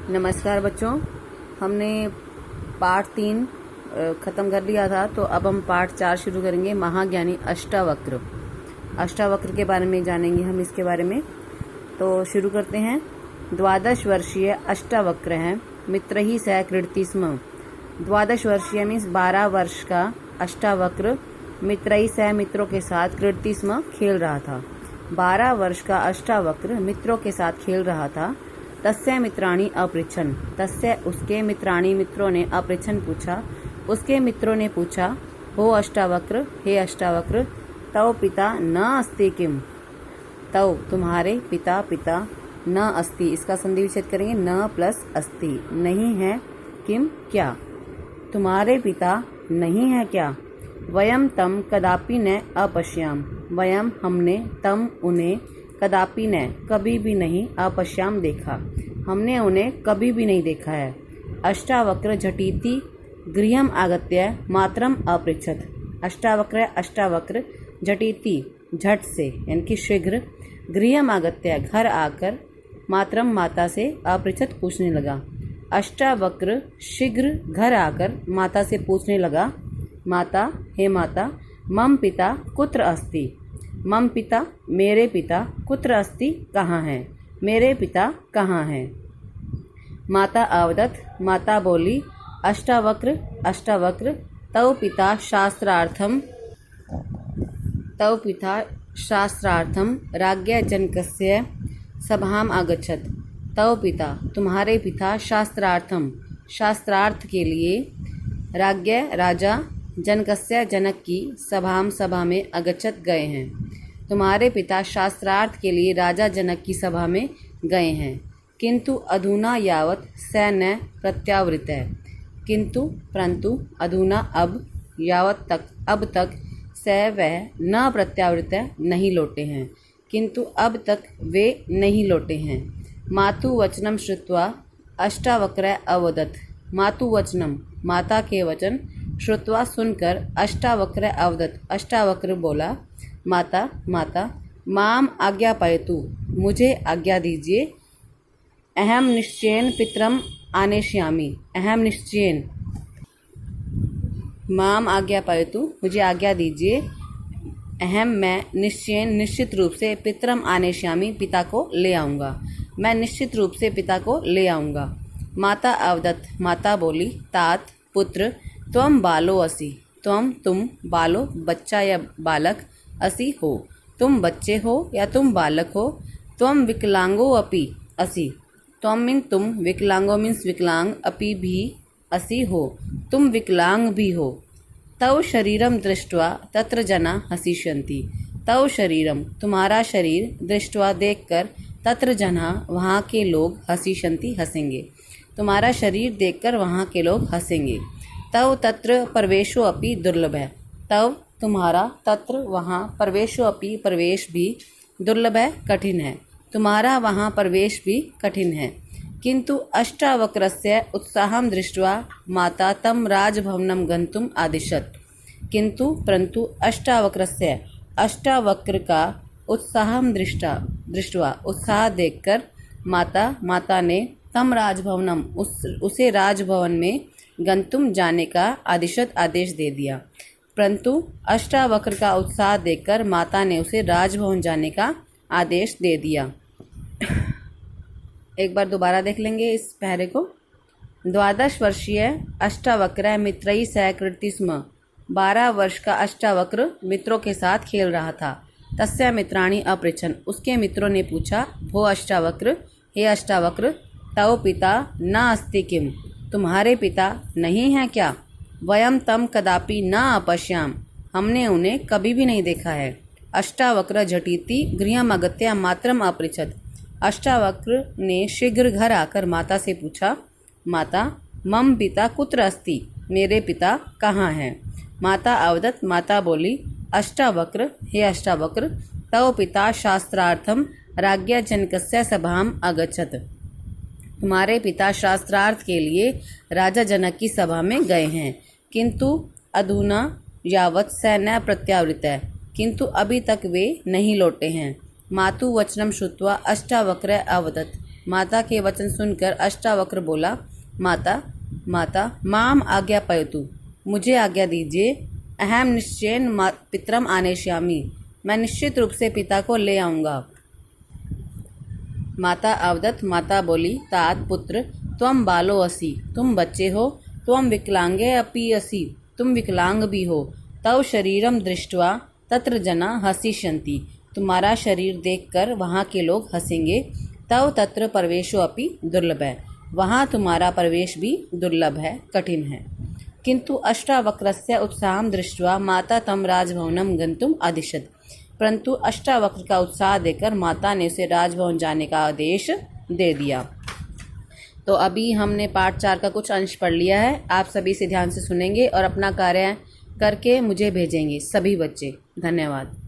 नमस्कार बच्चों, हमने पाठ 3 ख़त्म कर लिया था। तो अब हम पाठ 4 शुरू करेंगे। महाज्ञानी अष्टावक्र। अष्टावक्र के बारे में जानेंगे हम इसके बारे में। तो शुरू करते हैं। 12 वर्षीय अष्टावक्र हैं, मित्र ही सह कृति स्म। 12 वर्षीय मीन्स 12 वर्ष का अष्टावक्र मित्र ही सह मित्रों के साथ कृति स्म खेल रहा था। 12 वर्ष का अष्टावक्र मित्रों के साथ खेल रहा था। तस्य मित्राणि अपृच्छन्, तस्य उसके मित्राणि मित्रों ने अपृच्छन् पूछा, उसके मित्रों ने पूछा, हो अष्टावक्र, हे अष्टावक्र, तव पिता न अस्ति किम, तव तुम्हारे पिता पिता न अस्ति, इसका संधि विच्छेद करेंगे, न प्लस अस्ति नहीं है, किम क्या, तुम्हारे पिता नहीं है क्या। वयम तम कदापि न अपश्याम, वयम हमने, तम उन्हें, कदापि न कभी भी नहीं, अपश्याम देखा, हमने उन्हें कभी भी नहीं देखा है। अष्टावक्र झटिति गृहम आगत्य मातरम अपृच्छत्, अष्टावक्र झटिति झट से यानी कि शीघ्र, गृहम आगत्य घर आकर, मातरम माता से, अपृच्छत् पूछने लगा। अष्टावक्र शीघ्र घर आकर माता से पूछने लगा, माता, हे माता, मम पिता कुत्र अस्ति, मम पिता मेरे पिता, कुत्र अस्ति कहाँ है, मेरे पिता कहाँ हैं। माता अवदत्, माता बोली, अष्टावक्र तव पिता शास्त्रार्थम राज्ञा जनकस्य सभाम आगच्छत्, तव पिता तुम्हारे पिता शास्त्रार्थम शास्त्रार्थ के लिए, राज्ञा राजा, जनकस्य जनक की, सभा में अगच्छत गए हैं। तुम्हारे पिता शास्त्रार्थ के लिए राजा जनक की सभा में गए हैं। किंतु अधुना यावत स न प्रत्यावृत है, किंतु परंतु अधुना अब, यावत तक अब तक, स वह न प्रत्यावृत है नहीं लौटे हैं, किंतु अब तक वे नहीं लौटे हैं। मातु वचनम श्रुत्वा अष्टावक्र अवदत्, मातु वचनम माता के वचन, श्रुत्वा सुनकर, अष्टावक्र अवदत् अष्टावक्र बोला, माता माता, माम आज्ञापयतु मुझे आज्ञा दीजिए, अहम निश्चयेन पितरम आनेष्यामि, अहम निश्चयेन, माम आज्ञापयतु मुझे आज्ञा दीजिए, अहम मैं, निश्चयेन निश्चित रूप से, पितरम आनेष्यामि पिता को ले आऊँगा, मैं निश्चित रूप से पिता को ले आऊँगा। माता अवदत् माता बोली, तात पुत्र, त्वम बालो असि, तुम बालो बच्चा या बालक, असि हो तुम बच्चे हो या तुम बालक हो, त्वम विकलांगो अपि असि, त्वम मीन तुम, विकलांगो मीन्स विकलांग, अपि भी असि हो तुम विकलांग भी हो। तव शरीरम दृष्ट्वा तत्र जना हसिष्यन्ति, तव शरीरम तुम्हारा शरीर, दृष्ट्वा देखकर, तत्र जना वहाँ के लोग, हसिष्यन्ति हंसेंगे, तुम्हारा शरीर देखकर वहाँ के लोग हंसेंगे। तव तत्र प्रवेशो अपि दुर्लभ है, तव तुम्हारा, तत्र वहाँ, प्रवेशो अपि प्रवेश भी, दुर्लभ है कठिन है, तुम्हारा वहाँ प्रवेश भी कठिन है। किंतु अष्टावक्रस्य उत्साहं दृष्ट्वा माता तम राजभवनं गन्तुम आदिशत्, किंतु परंतु अष्टावक्रस्य अष्टावक्र का उत्साहं दृष्ट्वा उत्साह देखकर, माता ने, तम राजभवनम उसे राजभवन में, गंतुम जाने का, आदिशत आदेश दे दिया। परंतु अष्टावक्र का उत्साह देखकर माता ने उसे राजभवन जाने का आदेश दे दिया। एक बार दोबारा देख लेंगे इस पहरे को। 12 वर्षीय अष्टावक्र मित्रैः सह कृति स्म, 12 वर्ष का अष्टावक्र मित्रों के साथ खेल रहा था। तस्य मित्राणि अपृच्छन्, उसके मित्रों ने पूछा, भो अष्टावक्र, हे अष्टावक्र, तव पिता न अस्ति किम, तुम्हारे पिता नहीं हैं क्या। वयम तम कदापि न अपश्याम, हमने उन्हें कभी भी नहीं देखा है। अष्टावक्र झटिति गृहम आगत्य मातरम अपृच्छत्, अष्टावक्र ने शीघ्र घर आकर माता से पूछा, माता, मम पिता कुत्र अस्ति, मेरे पिता कहाँ हैं। माता अवदत् माता बोली, अष्टावक्र, हे अष्टावक्र, तव पिता शास्त्रार्थम राज्ञा जनकस्य सभाम आगच्छत्, तुम्हारे पिता शास्त्रार्थ के लिए राजा जनक की सभा में गए हैं। किंतु अधुना यावत स न प्रत्यावृत है, किंतु अभी तक वे नहीं लौटे हैं। मातु वचनम श्रुत्वा अष्टावक्र अवदत्, माता के वचन सुनकर अष्टावक्र बोला, माता माता माम आज्ञापयतु, मुझे आज्ञा दीजिए। अहम निश्चयेन पितरम आनेष्यामि, मैं निश्चित रूप से पिता को ले आऊँगा। माता अवदत्, माता बोली, तात पुत्र त्वं बालो असि, तुम बच्चे हो। त्वं विकलांगे अपि असि, तुम विकलांग भी हो। तव शरीरम दृष्ट्वा तत्र जना हसिष्यन्ति, तुम्हारा शरीर देखकर वहाँ के लोग हंसेंगे। तव तत्र प्रवेशो अपि दुर्लभ है, वहाँ तुम्हारा प्रवेश भी दुर्लभ है, कठिन है। किंतु अष्टावक्रस्य उत्साहं दृष्ट्वा माता तं राजभवनं गन्तुम् आदिशत्, परंतु अष्टावक्र का उत्साह देखकर माता ने उसे राजभवन जाने का आदेश दे दिया। तो अभी हमने पाठ 4 का कुछ अंश पढ़ लिया है। आप सभी इसे ध्यान से सुनेंगे और अपना कार्य करके मुझे भेजेंगे, सभी बच्चे। धन्यवाद।